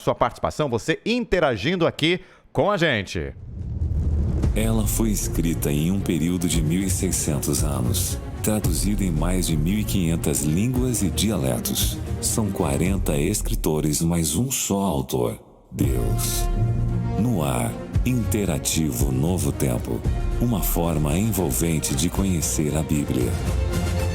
Sua participação, você interagindo aqui com a gente. Ela foi escrita em um período de 1.600 anos, traduzida em mais de 1.500 línguas e dialetos. São 40 escritores, mas um só autor, Deus. No ar, interativo Novo Tempo, uma forma envolvente de conhecer a Bíblia.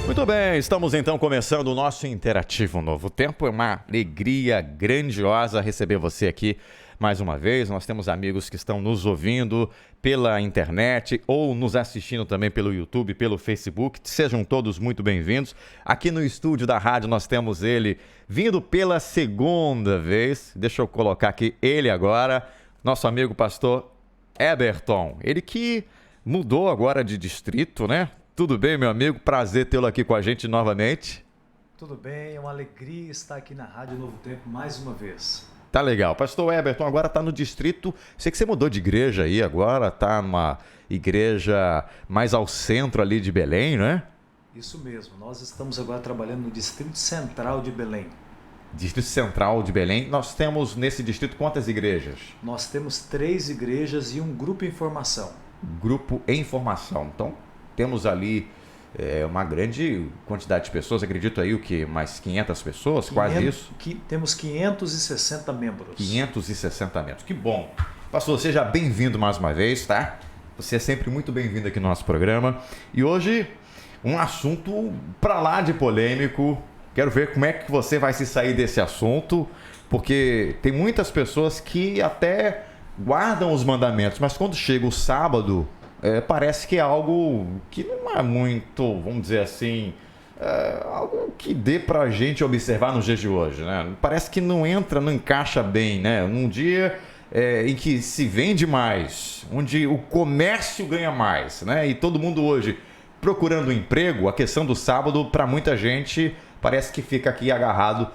Muito bem, estamos então começando o nosso interativo Novo Tempo. É uma alegria grandiosa receber você aqui mais uma vez. Nós temos amigos que estão nos ouvindo pela internet ou nos assistindo também pelo YouTube, pelo Facebook. Sejam todos muito bem-vindos. Aqui no estúdio da rádio nós temos ele vindo pela segunda vez. Deixa eu colocar aqui ele agora, nosso amigo pastor Eberton. Ele que mudou agora de distrito, né? Tudo bem, meu amigo? Prazer tê-lo aqui com a gente novamente. Tudo bem, é uma alegria estar aqui na Rádio Novo Tempo mais uma vez. Tá legal. Pastor Eberton agora está no distrito, sei que você mudou de igreja aí agora, tá numa igreja mais ao centro ali de Belém, não é? Isso mesmo, nós estamos agora trabalhando no Distrito Central de Belém. Distrito Central de Belém. Nós temos nesse distrito quantas igrejas? Nós temos 3 igrejas e um grupo em formação. Grupo em formação. Então, temos ali uma grande quantidade de pessoas, acredito aí o que? Mais 500 pessoas, quase isso? Temos 560 membros. 560 membros, que bom. Pastor, seja bem-vindo mais uma vez, tá? Você é sempre muito bem-vindo aqui no nosso programa. E hoje, um assunto pra lá de polêmico. Quero ver como é que você vai se sair desse assunto, porque tem muitas pessoas que até guardam os mandamentos, mas quando chega o sábado, parece que é algo que não é muito, vamos dizer assim, algo que dê pra gente observar nos dias de hoje, né? Parece que não entra, não encaixa bem, né? Num dia em que se vende mais, onde o comércio ganha mais, né? E todo mundo hoje procurando emprego, a questão do sábado, para muita gente, parece que fica aqui agarrado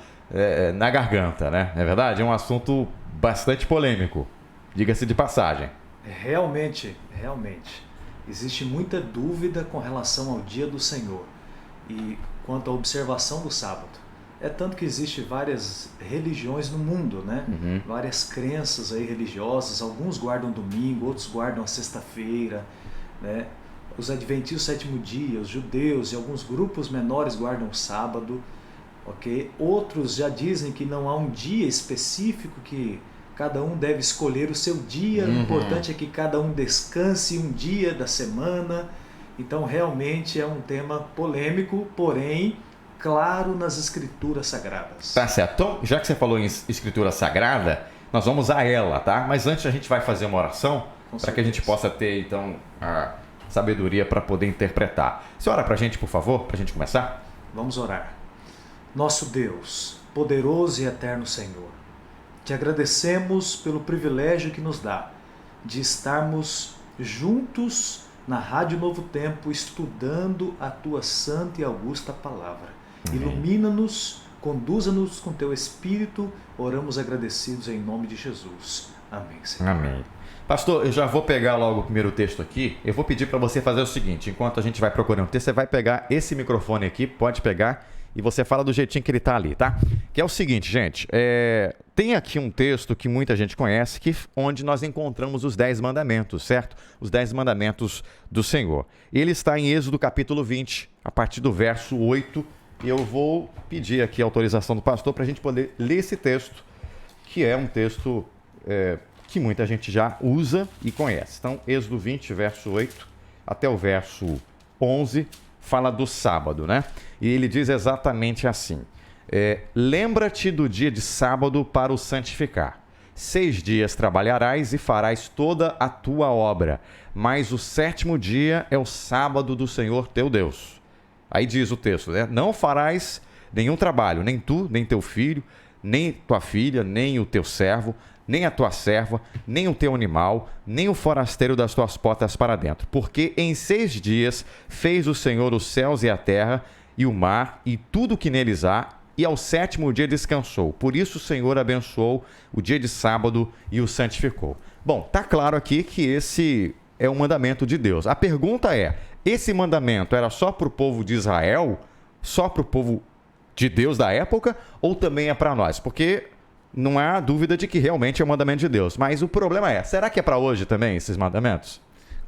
na garganta, né? É verdade? É um assunto bastante polêmico, diga-se de passagem. Realmente, existe muita dúvida com relação ao dia do Senhor e quanto à observação do sábado. É tanto que existe várias religiões no mundo, né? Uhum. Várias crenças aí religiosas, alguns guardam domingo, outros guardam a sexta-feira, né? Os adventistas do sétimo dia, os judeus e alguns grupos menores guardam o sábado, ok? Outros já dizem que não há um dia específico que cada um deve escolher o seu dia. O importante é que cada um descanse um dia da semana. Então, realmente é um tema polêmico, porém, claro nas Escrituras Sagradas. Tá certo. Então, já que você falou em Escritura Sagrada, nós vamos a ela, tá? Mas antes a gente vai fazer uma oração para que a gente possa ter, então, a sabedoria para poder interpretar. Você ora para a gente, por favor, para a gente começar? Vamos orar. Nosso Deus, poderoso e eterno Senhor, te agradecemos pelo privilégio que nos dá de estarmos juntos na Rádio Novo Tempo, estudando a tua santa e augusta palavra. Amém. Ilumina-nos, conduza-nos com teu Espírito, oramos agradecidos em nome de Jesus. Amém, Senhor. Amém. Pastor, eu já vou pegar logo o primeiro texto aqui. Eu vou pedir para você fazer o seguinte, enquanto a gente vai procurando o texto, você vai pegar esse microfone aqui, pode pegar, e você fala do jeitinho que ele está ali, tá? Que é o seguinte, gente, tem aqui um texto que muita gente conhece, onde nós encontramos os 10 mandamentos, certo? Os 10 mandamentos do Senhor. Ele está em Êxodo capítulo 20, a partir do verso 8, e eu vou pedir aqui a autorização do pastor para a gente poder ler esse texto, que é um texto que muita gente já usa e conhece. Então, Êxodo 20, verso 8, até o verso 11, fala do sábado, né? E ele diz exatamente assim: lembra-te do dia de sábado para o santificar. 6 dias trabalharás e farás toda a tua obra, mas o 7º dia é o sábado do Senhor teu Deus. Aí diz o texto, né? Não farás nenhum trabalho, nem tu, nem teu filho, nem tua filha, nem o teu servo, nem a tua serva, nem o teu animal, nem o forasteiro das tuas portas para dentro. Porque em 6 dias fez o Senhor os céus e a terra, e o mar, e tudo que neles há, e ao 7º dia descansou. Por isso o Senhor abençoou o dia de sábado e o santificou. Bom, tá claro aqui que esse é um mandamento de Deus. A pergunta é, esse mandamento era só para o povo de Israel? Só para o povo de Deus da época? Ou também é para nós? Porque não há dúvida de que realmente é um mandamento de Deus. Mas o problema é, será que é para hoje também esses mandamentos?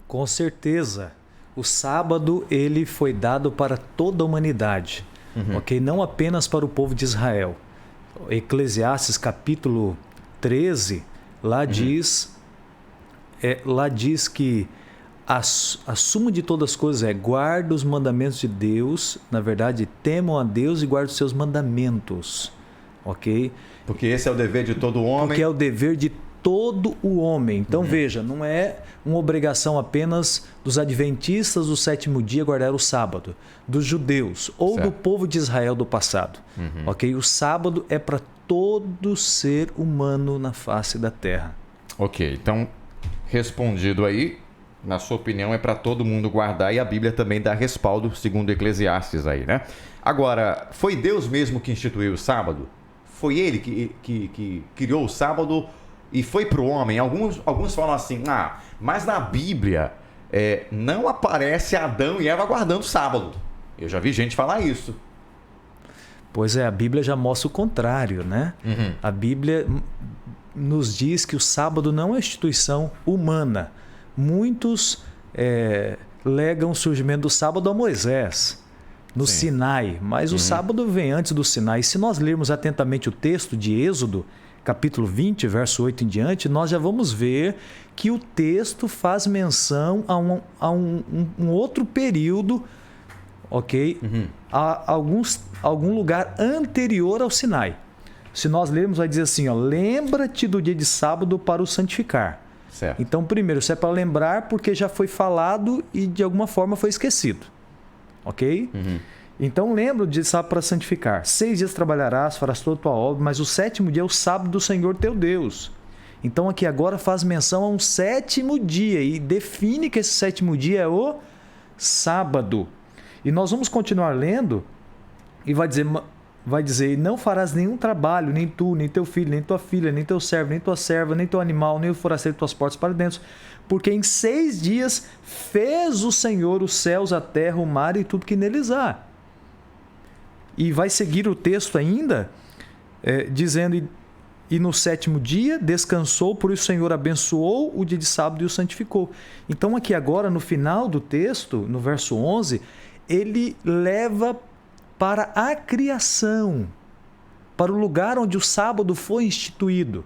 Com certeza. O sábado ele foi dado para toda a humanidade, ok? Não apenas para o povo de Israel. Eclesiastes capítulo 13, lá diz que a suma de todas as coisas é guarda os mandamentos de Deus, na verdade, temam a Deus e guardem os seus mandamentos, ok? Porque esse é o dever de todo homem. Porque é o dever de todo o homem. Então veja, não é uma obrigação apenas dos adventistas do sétimo dia guardar o sábado, dos judeus ou do povo de Israel do passado, ok? O sábado é para todo ser humano na face da terra. Ok, então respondido aí, na sua opinião, é para todo mundo guardar e a Bíblia também dá respaldo, segundo Eclesiastes aí, né? Agora, foi Deus mesmo que instituiu o sábado? Foi ele que criou o sábado e foi para o homem? Alguns falam assim, mas na Bíblia não aparece Adão e Eva guardando o sábado. Eu já vi gente falar isso. Pois é, a Bíblia já mostra o contrário, né? A Bíblia nos diz que o sábado não é instituição humana. Muitos legam o surgimento do sábado a Moisés, no Sinai, mas o sábado vem antes do Sinai. E se nós lermos atentamente o texto de Êxodo, capítulo 20, verso 8 em diante, nós já vamos ver que o texto faz menção a um outro período, ok? A algum lugar anterior ao Sinai. Se nós lermos, vai dizer assim, lembra-te do dia de sábado para o santificar. Certo. Então, primeiro, isso é para lembrar porque já foi falado e de alguma forma foi esquecido. Ok? Então, lembra o dia de sábado para santificar. 6 dias trabalharás, farás toda a tua obra, mas o sétimo dia é o sábado do Senhor teu Deus. Então, aqui agora faz menção a um sétimo dia e define que esse sétimo dia é o sábado. E nós vamos continuar lendo e vai dizer, não farás nenhum trabalho, nem tu, nem teu filho, nem tua filha, nem teu servo, nem tua serva, nem teu animal, nem o forasteiro de tuas portas para dentro, porque em 6 dias fez o Senhor os céus, a terra, o mar e tudo que neles há. E vai seguir o texto ainda, dizendo, e no sétimo dia descansou, por isso o Senhor abençoou o dia de sábado e o santificou. Então aqui agora, no final do texto, no verso 11, ele leva para a criação, para o lugar onde o sábado foi instituído.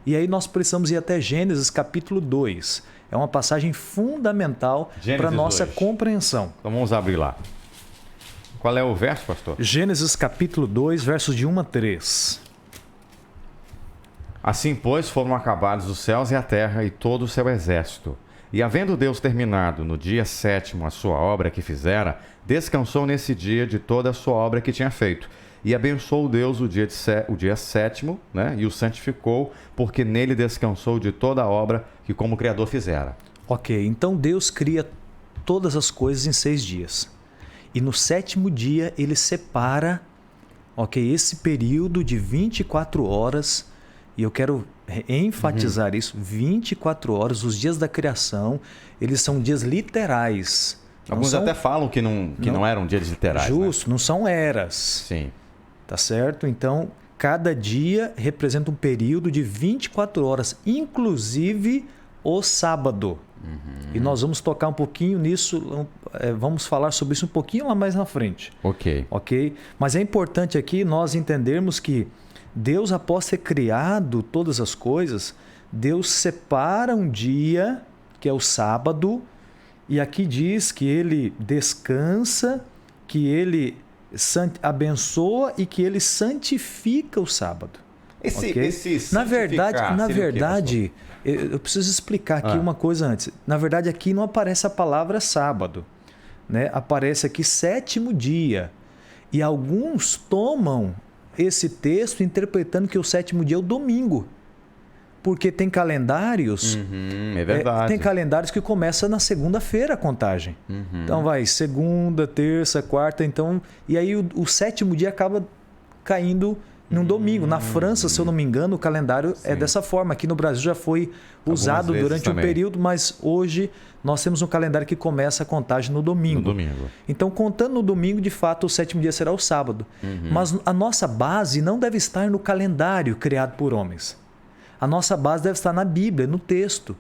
E aí nós precisamos ir até Gênesis capítulo 2. É uma passagem fundamental para a nossa compreensão. Então vamos abrir lá. Qual é o verso, pastor? Gênesis capítulo 2, versos de 1 a 3. Assim, pois, foram acabados os céus e a terra e todo o seu exército. E havendo Deus terminado no dia 7º a sua obra que fizera, descansou nesse dia de toda a sua obra que tinha feito. E abençoou Deus o dia 7º, né? E o santificou, porque nele descansou de toda a obra que como Criador fizera. Ok, então Deus cria todas as coisas em 6 dias. E no 7º dia ele separa, esse período de 24 horas, e eu quero enfatizar isso, 24 horas, os dias da criação, eles são dias literais. Alguns até falam que não eram dias literais. Justo, né? Não são eras. Sim. Tá certo? Então, cada dia representa um período de 24 horas, inclusive o sábado. E nós vamos tocar um pouquinho nisso, vamos falar sobre isso um pouquinho lá mais na frente. Ok? Mas é importante aqui nós entendermos que Deus, após ter criado todas as coisas, Deus separa um dia, que é o sábado, e aqui diz que ele descansa, que ele abençoa e que ele santifica o sábado. Na verdade, eu preciso explicar aqui uma coisa antes. Na verdade, aqui não aparece a palavra sábado, né? Aparece aqui 7º dia. E alguns tomam esse texto interpretando que o 7º dia é o domingo. Porque tem calendários... é verdade. Tem calendários que começam na segunda-feira a contagem. Então vai segunda, terça, quarta, então... E aí o 7º dia acaba caindo num domingo. Na França, se eu não me engano, o calendário é dessa forma. Aqui no Brasil já foi usado durante um período, mas hoje nós temos um calendário que começa a contagem no domingo. No domingo. Então, contando no domingo, de fato, o 7º dia será o sábado. Mas a nossa base não deve estar no calendário criado por homens. A nossa base deve estar na Bíblia, no texto.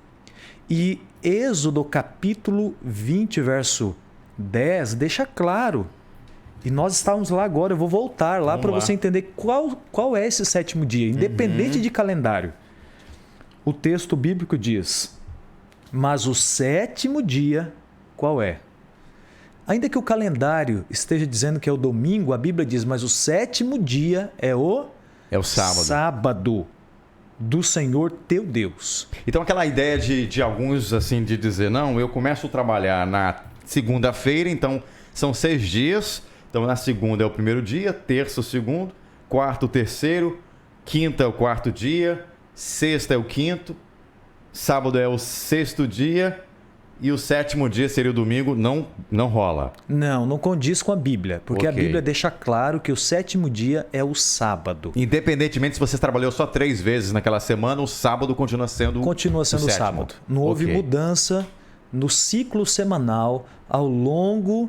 E Êxodo capítulo 20, verso 10, deixa claro. E nós estávamos lá agora, eu vou voltar lá para você entender qual é esse 7º dia, independente de calendário. O texto bíblico diz, mas o 7º dia, qual é? Ainda que o calendário esteja dizendo que é o domingo, a Bíblia diz, mas o 7º dia é o sábado do Senhor teu Deus. Então aquela ideia de alguns assim de dizer, não, eu começo a trabalhar na segunda-feira, então são 6 dias, então na segunda é o primeiro dia, terça o segundo, quarto o terceiro, quinta é o quarto dia, sexta é o quinto, sábado é o 6º dia e o 7º dia seria o domingo, não rola. Não condiz com a Bíblia, porque a Bíblia deixa claro que o 7º dia é o sábado. Independentemente se você trabalhou só 3 vezes naquela semana, o sábado continua sendo o sábado. Não houve mudança no ciclo semanal ao longo,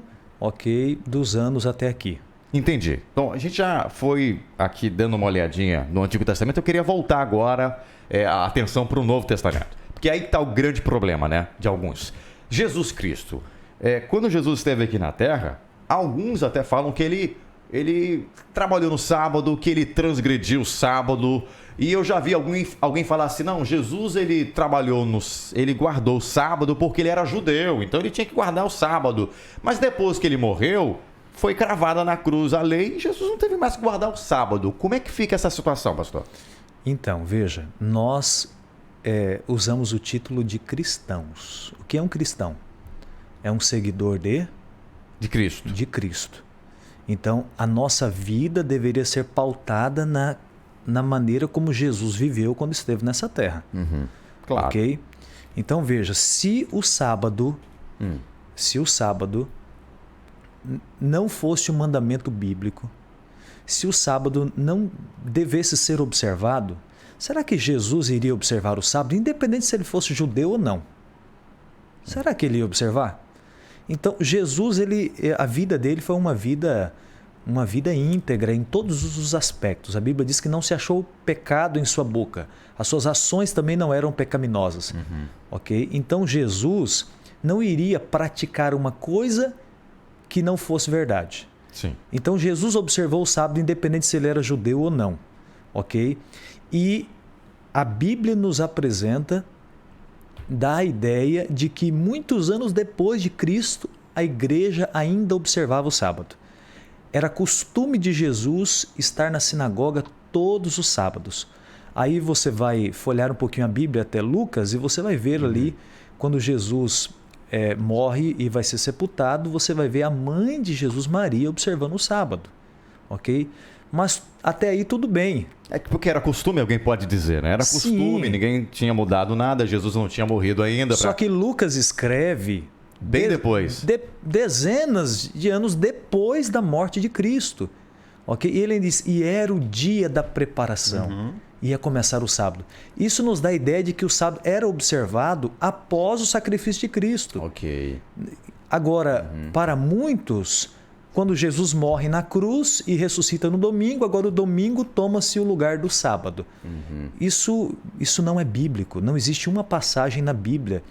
dos anos até aqui. Entendi. Então, a gente já foi aqui dando uma olhadinha no Antigo Testamento. Eu queria voltar agora a atenção para o Novo Testamento. Porque aí está o grande problema, né, de alguns. Jesus Cristo. Quando Jesus esteve aqui na Terra, alguns até falam que ele trabalhou no sábado, que ele transgrediu o sábado. E eu já vi alguém falar assim, não, Jesus ele guardou o sábado porque ele era judeu, então ele tinha que guardar o sábado. Mas depois que ele morreu, foi cravada na cruz a lei e Jesus não teve mais que guardar o sábado. Como é que fica essa situação, pastor? Então, veja, nós usamos o título de cristãos. O que é um cristão? É um seguidor de Cristo. De Cristo. Então, a nossa vida deveria ser pautada na maneira como Jesus viveu quando esteve nessa terra. Claro. Ok? Então, veja, se o sábado não fosse um mandamento bíblico, se o sábado não devesse ser observado, será que Jesus iria observar o sábado, independente se ele fosse judeu ou não? Será que ele ia observar? Então, Jesus, a vida dele foi uma vida íntegra em todos os aspectos. A Bíblia diz que não se achou pecado em sua boca. As suas ações também não eram pecaminosas. Ok? Então, Jesus não iria praticar uma coisa que não fosse verdade. Sim. Então, Jesus observou o sábado, independente se ele era judeu ou não. Ok? E a Bíblia nos apresenta da ideia de que muitos anos depois de Cristo, a igreja ainda observava o sábado. Era costume de Jesus estar na sinagoga todos os sábados. Aí você vai folhear um pouquinho a Bíblia até Lucas e você vai ver ali, quando Jesus morre e vai ser sepultado, você vai ver a mãe de Jesus, Maria, observando o sábado. Ok? Mas até aí tudo bem. Porque era costume, alguém pode dizer, né? Era costume, ninguém tinha mudado nada, Jesus não tinha morrido ainda. Só que Lucas escreve bem depois. Dezenas de anos depois da morte de Cristo. Ok? E ele diz, e era o dia da preparação. Ia começar o sábado. Isso nos dá a ideia de que o sábado era observado após o sacrifício de Cristo. Ok. Agora, para muitos, quando Jesus morre na cruz e ressuscita no domingo, agora o domingo toma-se o lugar do sábado. Isso não é bíblico. Não existe uma passagem na Bíblia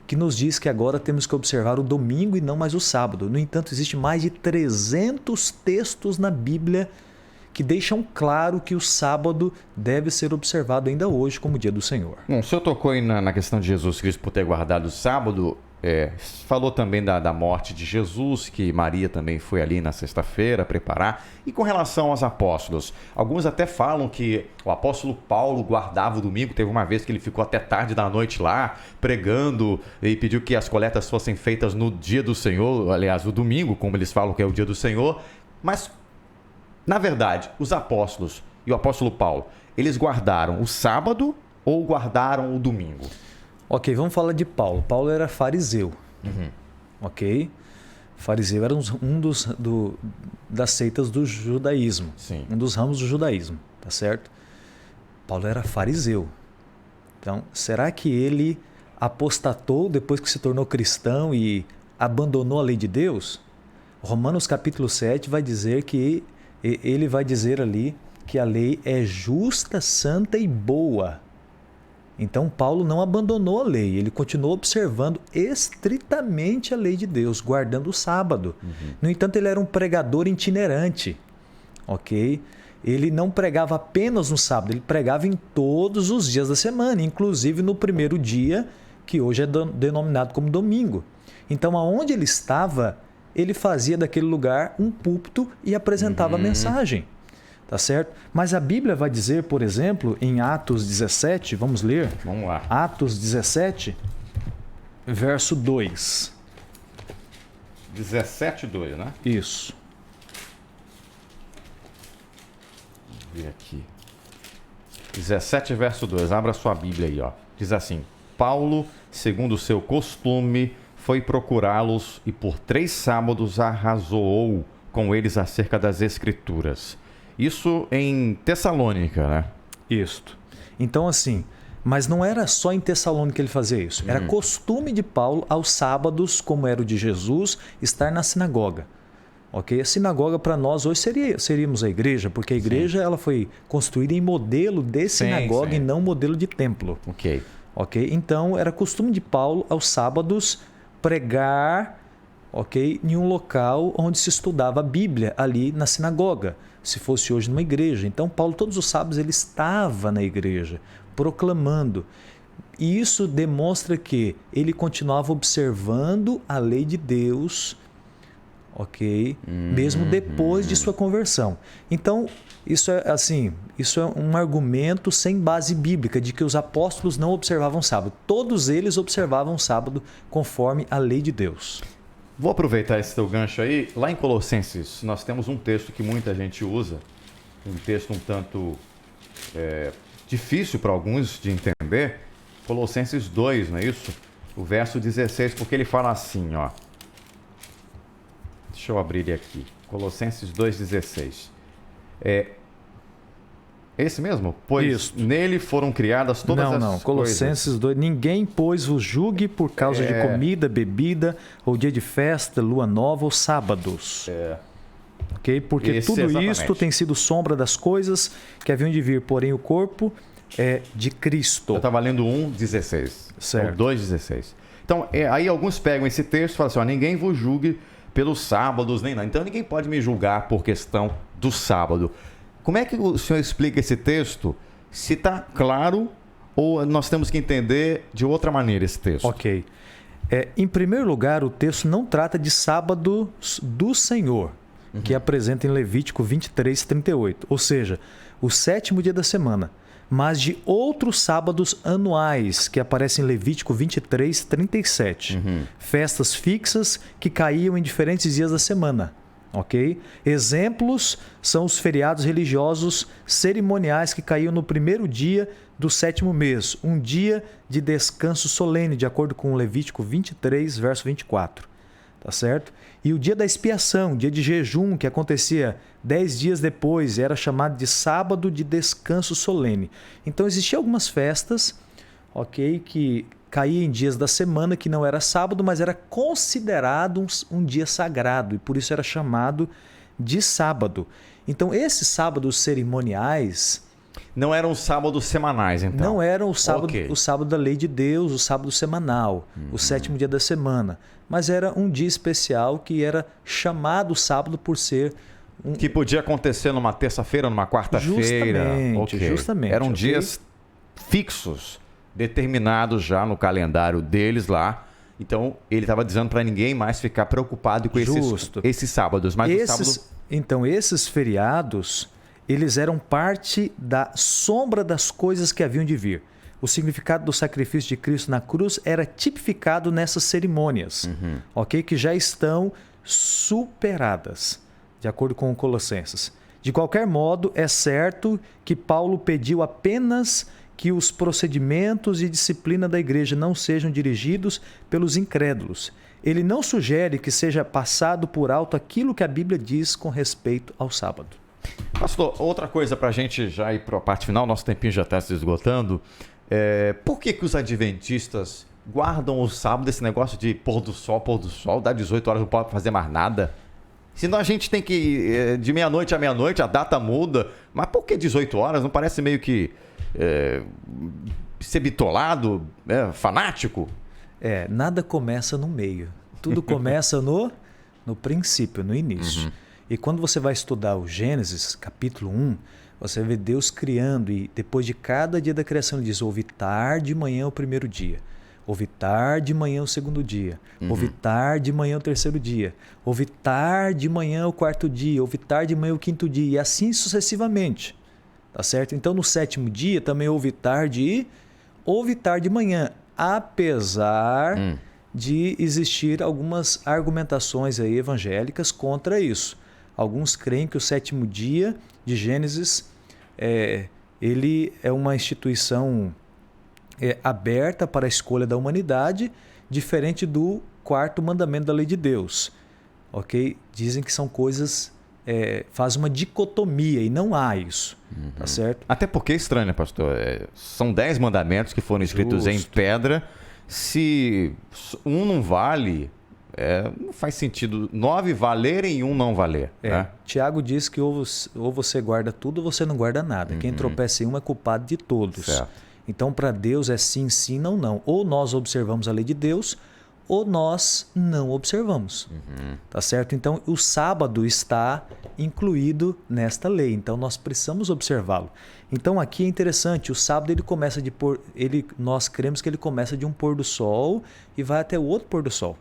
que nos diz que agora temos que observar o domingo e não mais o sábado. No entanto, existe mais de 300 textos na Bíblia que deixam claro que o sábado deve ser observado ainda hoje como dia do Senhor. Bom, o senhor tocou aí na questão de Jesus Cristo por ter guardado o sábado. Falou também da morte de Jesus, que Maria também foi ali na sexta-feira preparar. E com relação aos apóstolos, alguns até falam que o apóstolo Paulo guardava o domingo. Teve uma vez que ele ficou até tarde da noite lá pregando e pediu que as coletas fossem feitas no dia do Senhor, aliás, o domingo, como eles falam que é o dia do Senhor. Mas, na verdade, os apóstolos e o apóstolo Paulo, eles guardaram o sábado ou guardaram o domingo? Ok, vamos falar de Paulo. Paulo era fariseu. Ok? Fariseu era das seitas do judaísmo. Sim. Um dos ramos do judaísmo, tá certo? Paulo era fariseu. Então, será que ele apostatou depois que se tornou cristão e abandonou a lei de Deus? Romanos capítulo 7 vai dizer que ele vai dizer ali que a lei é justa, santa e boa. Então Paulo não abandonou a lei, ele continuou observando estritamente a lei de Deus, guardando o sábado. No entanto, ele era um pregador itinerante, ok? Ele não pregava apenas no sábado, ele pregava em todos os dias da semana, inclusive no primeiro dia, que hoje é denominado como domingo. Então, aonde ele estava, ele fazia daquele lugar um púlpito e apresentava a mensagem. Tá certo? Mas a Bíblia vai dizer, por exemplo, em Atos 17, vamos ler? Vamos lá. Atos 17, verso 2. 17:2, né? Isso. Vamos ver aqui. 17, verso 2. Abra sua Bíblia aí, ó. Diz assim: Paulo, segundo o seu costume, foi procurá-los e por 3 sábados arrazoou com eles acerca das Escrituras. Isso em Tessalônica, né? Isto. Então, assim, mas não era só em Tessalônica que ele fazia isso. Era costume de Paulo, aos sábados, como era o de Jesus, estar na sinagoga. Ok? A sinagoga para nós hoje seríamos a igreja, porque a igreja ela foi construída em modelo de sinagoga e não modelo de templo. Ok. Ok? Então, era costume de Paulo, aos sábados, pregar, ok, em um local onde se estudava a Bíblia, ali na sinagoga, se fosse hoje numa igreja. Então, Paulo, todos os sábados, ele estava na igreja, proclamando. E isso demonstra que ele continuava observando a lei de Deus, ok, mesmo depois de sua conversão. Então, isso é assim, isso é um argumento sem base bíblica de que os apóstolos não observavam sábado. Todos eles observavam sábado conforme a lei de Deus. Vou aproveitar esse teu gancho aí. Lá em Colossenses, nós temos um texto que muita gente usa, um texto um tanto difícil para alguns de entender. Colossenses 2, não é isso? O verso 16, porque ele fala assim, ó. Deixa eu abrir ele aqui. Colossenses 2,16. Esse mesmo? Pois Isso. nele foram criadas todas as coisas. Colossenses 2. Ninguém, pois, vos julgue por causa de comida, bebida, ou dia de festa, lua nova ou sábados. Ok? Porque tudo isto tem sido sombra das coisas que haviam de vir, porém o corpo é de Cristo. Eu estava lendo 1,16. Certo. Ou 2,16. Então, aí alguns pegam esse texto e falam assim, ó, ninguém vos julgue pelos sábados, nem nada. Então ninguém pode me julgar por questão do sábado. Como é que o senhor explica esse texto? Se está claro ou nós temos que entender de outra maneira esse texto? Ok. Em primeiro lugar, o texto não trata de sábado do Senhor, que é apresenta em Levítico 23, 38. Ou seja, o 7º dia da semana. Mas de outros sábados anuais, que aparecem em Levítico 23, 37. Festas fixas que caíam em diferentes dias da semana. Ok? Exemplos são os feriados religiosos cerimoniais que caíam no primeiro dia do 7º mês, um dia de descanso solene, de acordo com Levítico 23, verso 24. Tá certo? E o dia da expiação, dia de jejum, que acontecia 10 dias depois, era chamado de sábado de descanso solene. Então existiam algumas festas, ok, que caía em dias da semana que não era sábado, mas era considerado um dia sagrado e por isso era chamado de sábado. Então esses sábados cerimoniais não eram sábados semanais, então? Não eram o sábado da lei de Deus, o sábado semanal, o 7º dia da semana, mas era um dia especial que era chamado sábado por ser que podia acontecer numa terça-feira, numa quarta-feira. Justamente. Eram dias fixos, determinados já no calendário deles lá. Então, ele estava dizendo para ninguém mais ficar preocupado com esses sábados. Mas Então, esses feriados, eles eram parte da sombra das coisas que haviam de vir. O significado do sacrifício de Cristo na cruz era tipificado nessas cerimônias, ok? Que já estão superadas, de acordo com Colossenses. De qualquer modo, é certo que Paulo pediu apenas que os procedimentos e disciplina da igreja não sejam dirigidos pelos incrédulos. Ele não sugere que seja passado por alto aquilo que a Bíblia diz com respeito ao sábado. Pastor, outra coisa para a gente já ir para a parte final, nosso tempinho já está se esgotando. Por que os adventistas guardam o sábado, esse negócio de pôr do sol, dá 18 horas, não pode fazer mais nada? Senão a gente tem que, de meia-noite a meia-noite, a data muda. Mas por que 18 horas? Não parece meio que ser bitolado, fanático? Nada começa no meio. Tudo começa no princípio, no início. Uhum. E quando você vai estudar o Gênesis, capítulo 1, você vê Deus criando e depois de cada dia da criação ele diz: houve tarde de manhã o primeiro dia, houve tarde de manhã o segundo dia, houve tarde de manhã o terceiro dia, houve tarde de manhã o quarto dia, houve tarde de manhã o quinto dia, e assim sucessivamente. Tá certo? Então no sétimo dia também houve tarde de manhã, apesar de existir algumas argumentações aí evangélicas contra isso. Alguns creem que o sétimo dia de Gênesis ele é uma instituição aberta para a escolha da humanidade, diferente do quarto mandamento da lei de Deus. Ok? Dizem que são coisas, faz uma dicotomia e não há isso. Tá certo? Até porque é estranho, né, pastor? São 10 mandamentos que foram escritos em pedra. Se um não vale, não faz sentido 9 valerem e um não valer. Né? Tiago diz que ou você guarda tudo ou você não guarda nada. Quem tropeça em um é culpado de todos. Certo. Então, para Deus é sim, sim, não, não. Ou nós observamos a lei de Deus, ou nós não observamos. Tá certo? Então, o sábado está incluído nesta lei. Então, nós precisamos observá-lo. Então, aqui é interessante. O sábado ele começa nós cremos que ele começa de um pôr do sol e vai até o outro pôr do sol.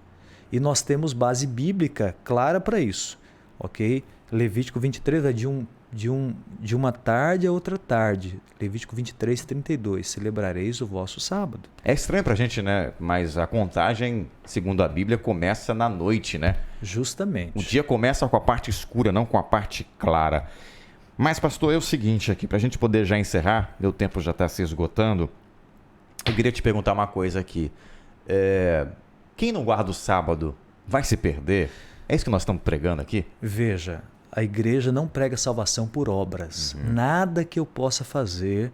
E nós temos base bíblica clara para isso. Ok? Levítico 23 é de uma tarde a outra tarde. Levítico 23, 32. Celebrareis o vosso sábado. É estranho pra gente, né? Mas a contagem, segundo a Bíblia, começa na noite, né? Justamente. O dia começa com a parte escura, não com a parte clara. Mas, pastor, é o seguinte aqui, pra gente poder já encerrar, meu tempo já está se esgotando, eu queria te perguntar uma coisa aqui. Quem não guarda o sábado vai se perder? É isso que nós estamos pregando aqui? Veja, a igreja não prega salvação por obras. Nada que eu possa fazer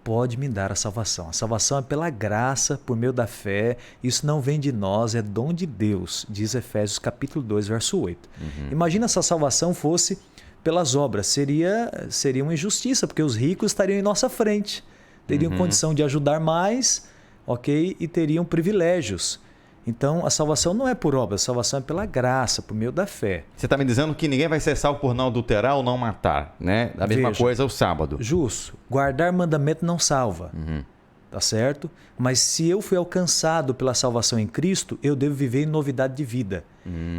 pode me dar a salvação. A salvação é pela graça, por meio da fé. Isso não vem de nós, é dom de Deus, diz Efésios capítulo 2, verso 8. Imagina se a salvação fosse pelas obras. Seria uma injustiça, porque os ricos estariam em nossa frente. Teriam condição de ajudar mais, ok? E teriam privilégios. Então, a salvação não é por obra, a salvação é pela graça, por meio da fé. Você está me dizendo que ninguém vai ser salvo por não adulterar ou não matar, né? A mesma coisa o sábado. Justo. Guardar mandamento não salva, tá certo? Mas se eu fui alcançado pela salvação em Cristo, eu devo viver em novidade de vida.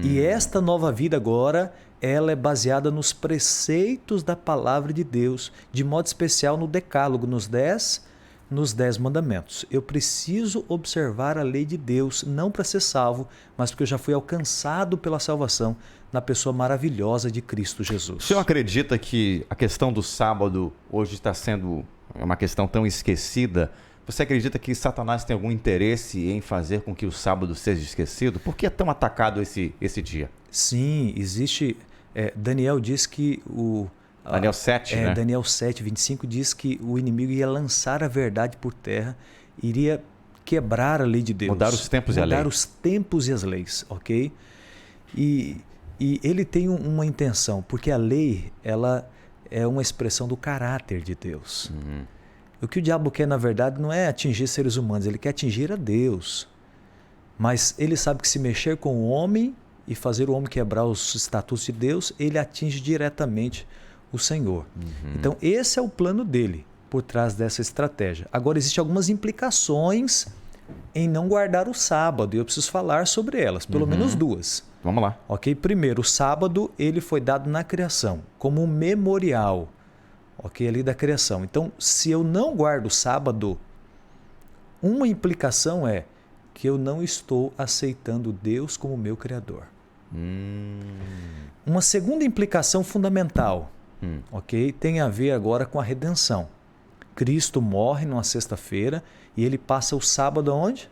E esta nova vida agora, ela é baseada nos preceitos da palavra de Deus, de modo especial no decálogo, nos 10 mandamentos. Eu preciso observar a lei de Deus, não para ser salvo, mas porque eu já fui alcançado pela salvação na pessoa maravilhosa de Cristo Jesus. O senhor acredita que a questão do sábado hoje está sendo uma questão tão esquecida? Você acredita que Satanás tem algum interesse em fazer com que o sábado seja esquecido? Por que é tão atacado esse dia? Sim, existe... Daniel diz que Daniel 7, né? Daniel 7, 25 diz que o inimigo ia lançar a verdade por terra, iria quebrar a lei de Deus. Mudar os tempos e a lei. Mudar os tempos e as leis, ok? E ele tem uma intenção, porque a lei, ela é uma expressão do caráter de Deus. O que o diabo quer, na verdade, não é atingir seres humanos, ele quer atingir a Deus. Mas ele sabe que se mexer com o homem e fazer o homem quebrar os estatutos de Deus, ele atinge diretamente o Senhor. Então, esse é o plano dele por trás dessa estratégia. Agora, existem algumas implicações em não guardar o sábado, e eu preciso falar sobre elas, pelo menos duas. Vamos lá. Ok? Primeiro, o sábado ele foi dado na criação, como um memorial, ok? Ali da criação. Então, se eu não guardo o sábado, uma implicação é que eu não estou aceitando Deus como meu Criador. Uma segunda implicação fundamental, ok? Tem a ver agora com a redenção. Cristo morre numa sexta-feira e ele passa o sábado aonde?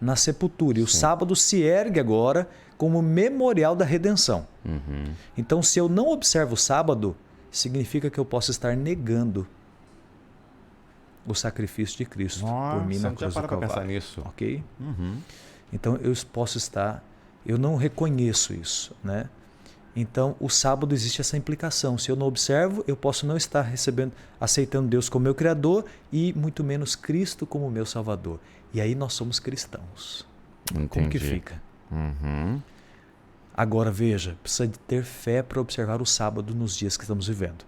Na sepultura. E o sábado se ergue agora como memorial da redenção. Então, se eu não observo o sábado, significa que eu posso estar negando o sacrifício de Cristo por mim na cruz do Calvário. Pensar nisso. Ok? Então, eu posso estar... Eu não reconheço isso, né? Então, o sábado existe essa implicação. Se eu não observo, eu posso não estar aceitando Deus como meu Criador e muito menos Cristo como meu Salvador. E aí nós somos cristãos. Entendi. Como que fica? Agora, veja, precisa de ter fé para observar o sábado nos dias que estamos vivendo.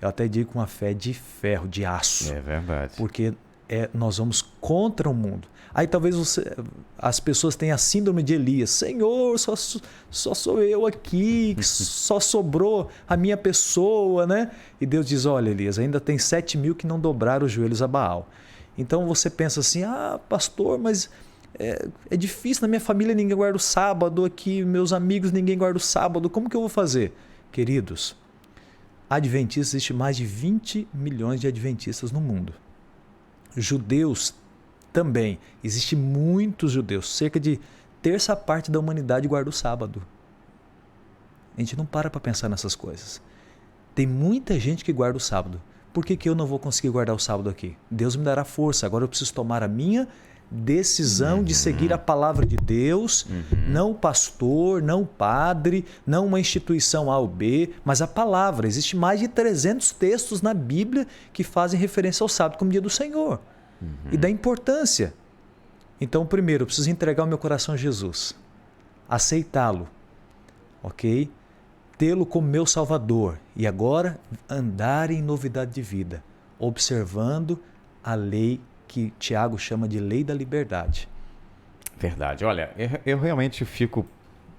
Eu até digo uma fé de ferro, de aço. É verdade. Porque nós vamos contra o mundo. Aí talvez as pessoas tenham a síndrome de Elias. Senhor, só sou eu aqui, só sobrou a minha pessoa, né? E Deus diz, olha, Elias, ainda tem 7.000 que não dobraram os joelhos a Baal. Então você pensa assim, pastor, mas é difícil, na minha família ninguém guarda o sábado, aqui meus amigos ninguém guarda o sábado, como que eu vou fazer? Queridos, adventistas, existe mais de 20 milhões de adventistas no mundo. Judeus também, existem muitos judeus, cerca de terça parte da humanidade guarda o sábado. A gente não para pensar nessas coisas. Tem muita gente que guarda o sábado. Por que eu não vou conseguir guardar o sábado aqui? Deus me dará força, agora eu preciso tomar a minha decisão de seguir a palavra de Deus, não o pastor, não o padre, não uma instituição A ou B, mas a palavra. Existe mais de 300 textos na Bíblia que fazem referência ao sábado como dia do Senhor e da importância. Então, primeiro, eu preciso entregar o meu coração a Jesus, aceitá-lo, ok? Tê-lo como meu Salvador e agora andar em novidade de vida, observando a lei que Tiago chama de lei da liberdade. Verdade. Olha, eu realmente fico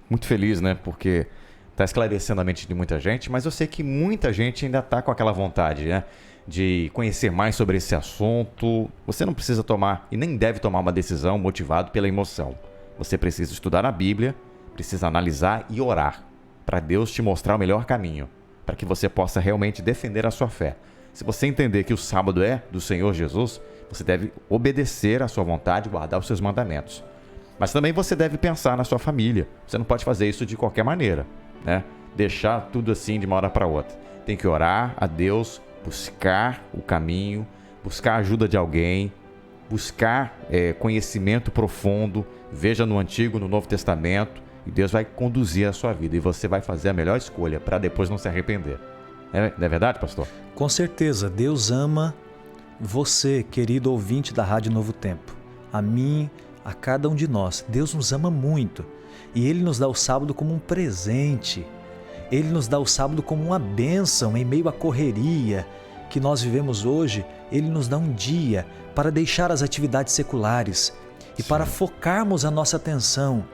muito feliz, né? Porque está esclarecendo a mente de muita gente, mas eu sei que muita gente ainda está com aquela vontade, né? De conhecer mais sobre esse assunto. Você não precisa tomar e nem deve tomar uma decisão motivado pela emoção. Você precisa estudar a Bíblia, precisa analisar e orar para Deus te mostrar o melhor caminho, para que você possa realmente defender a sua fé. Se você entender que o sábado é do Senhor Jesus, você deve obedecer à sua vontade e guardar os seus mandamentos. Mas também você deve pensar na sua família. Você não pode fazer isso de qualquer maneira, né? Deixar tudo assim de uma hora para outra. Tem que orar a Deus, buscar o caminho, buscar a ajuda de alguém, buscar conhecimento profundo. Veja no Antigo, no Novo Testamento, e Deus vai conduzir a sua vida. E você vai fazer a melhor escolha para depois não se arrepender. Não é verdade, pastor? Com certeza, Deus ama você, querido ouvinte da Rádio Novo Tempo, a mim, a cada um de nós. Deus nos ama muito e Ele nos dá o sábado como um presente. Ele nos dá o sábado como uma bênção em meio à correria que nós vivemos hoje. Ele nos dá um dia para deixar as atividades seculares e para focarmos a nossa atenção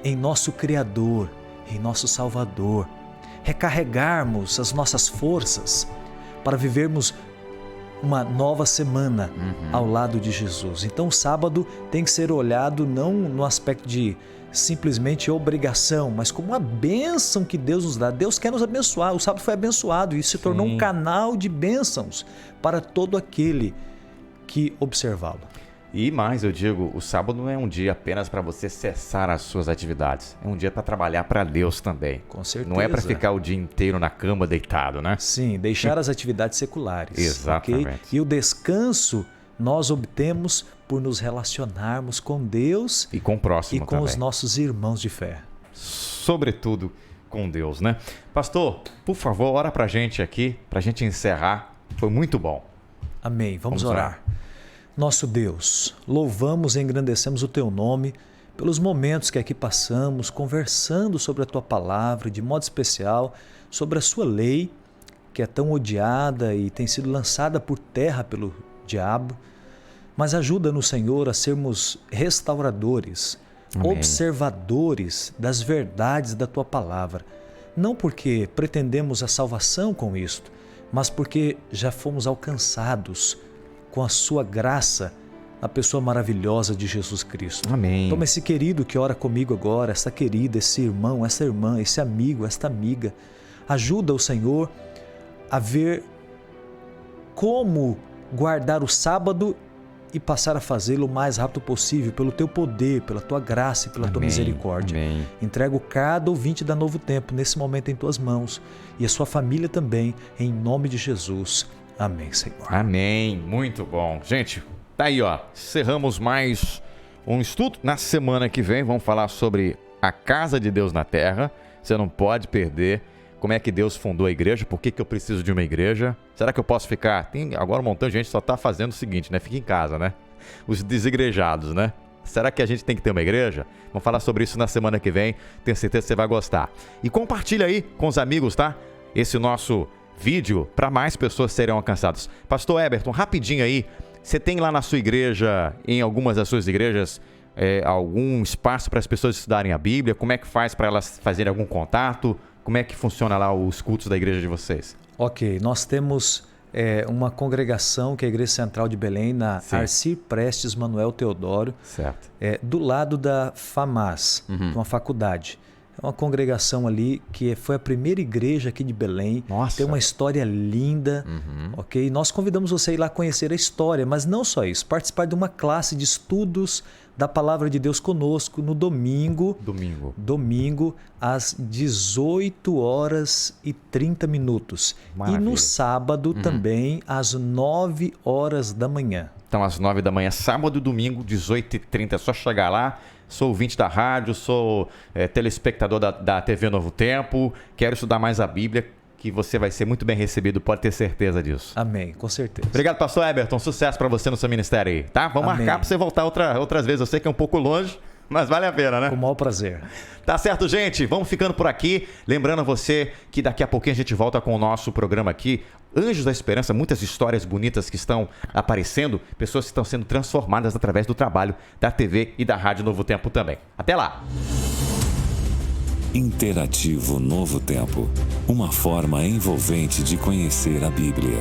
em nosso Criador, em nosso Salvador, recarregarmos as nossas forças para vivermos uma nova semana ao lado de Jesus. Então o sábado tem que ser olhado não no aspecto de simplesmente obrigação, mas como uma bênção que Deus nos dá. Deus quer nos abençoar. O sábado foi abençoado e se tornou um canal de bênçãos para todo aquele que observá-lo. E mais, eu digo, o sábado não é um dia apenas para você cessar as suas atividades. É um dia para trabalhar para Deus também. Com certeza. Não é para ficar o dia inteiro na cama deitado, né? Sim, deixar as atividades seculares. Exatamente. Okay? E o descanso nós obtemos por nos relacionarmos com Deus e com o próximo e com também. Os nossos irmãos de fé. Sobretudo com Deus, né? Pastor, por favor, ora pra gente aqui, pra gente encerrar. Foi muito bom. Amém. Vamos orar. Nosso Deus, louvamos e engrandecemos o Teu nome pelos momentos que aqui passamos, conversando sobre a Tua palavra, de modo especial sobre a Sua lei, que é tão odiada e tem sido lançada por terra pelo diabo. Mas ajuda-nos, Senhor, a sermos restauradores, Amém. Observadores das verdades da Tua palavra. Não porque pretendemos a salvação com isto, mas porque já fomos alcançados com a sua graça, a pessoa maravilhosa de Jesus Cristo. Amém. Toma esse querido que ora comigo agora, essa querida, esse irmão, essa irmã, esse amigo, esta amiga. Ajuda o Senhor a ver como guardar o sábado e passar a fazê-lo o mais rápido possível, pelo teu poder, pela tua graça e pela tua misericórdia. Amém. Entrego cada ouvinte da Novo Tempo nesse momento em tuas mãos e a sua família também, em nome de Jesus. Amém, Senhor. Amém. Muito bom. Gente, tá aí, ó. Encerramos mais um estudo. Na semana que vem vamos falar sobre a casa de Deus na terra. Você não pode perder. Como é que Deus fundou a igreja? Por que eu preciso de uma igreja? Será que eu posso ficar? Tem agora um montão de gente só está fazendo o seguinte, né? Fica em casa, né? Os desigrejados, né? Será que a gente tem que ter uma igreja? Vamos falar sobre isso na semana que vem. Tenho certeza que você vai gostar. E compartilha aí com os amigos, tá? Esse nosso vídeo para mais pessoas serem alcançadas. Pastor Eberton, rapidinho aí. Você tem lá na sua igreja, em algumas das suas igrejas, algum espaço para as pessoas estudarem a Bíblia? Como é que faz para elas fazerem algum contato? Como é que funciona lá os cultos da igreja de vocês? Ok, nós temos uma congregação que é a Igreja Central de Belém, na Arcir Prestes Manuel Teodoro, certo. Do lado da FAMAS, uma faculdade. É uma congregação ali que foi a primeira igreja aqui de Belém. Nossa. Tem uma história linda, ok? Nós convidamos você a ir lá conhecer a história, mas não só isso, participar de uma classe de estudos da Palavra de Deus conosco no domingo. Domingo, às 18h30. Maravilha. E no sábado também, às 9h da manhã. Então, às 9 da manhã, sábado e domingo, 18h30. É só chegar lá. Sou ouvinte da rádio, sou telespectador da TV Novo Tempo. Quero estudar mais a Bíblia, que você vai ser muito bem recebido, pode ter certeza disso. Amém, com certeza. Obrigado, pastor Eberton. Sucesso para você no seu ministério aí, tá? Vamos marcar para você voltar outras vezes. Eu sei que é um pouco longe, mas vale a pena, né? Com o maior prazer. Tá certo, gente? Vamos ficando por aqui. Lembrando a você que daqui a pouquinho a gente volta com o nosso programa aqui, Anjos da Esperança. Muitas histórias bonitas que estão aparecendo, pessoas que estão sendo transformadas através do trabalho da TV e da Rádio Novo Tempo também. Até lá! Interativo Novo Tempo, uma forma envolvente de conhecer a Bíblia.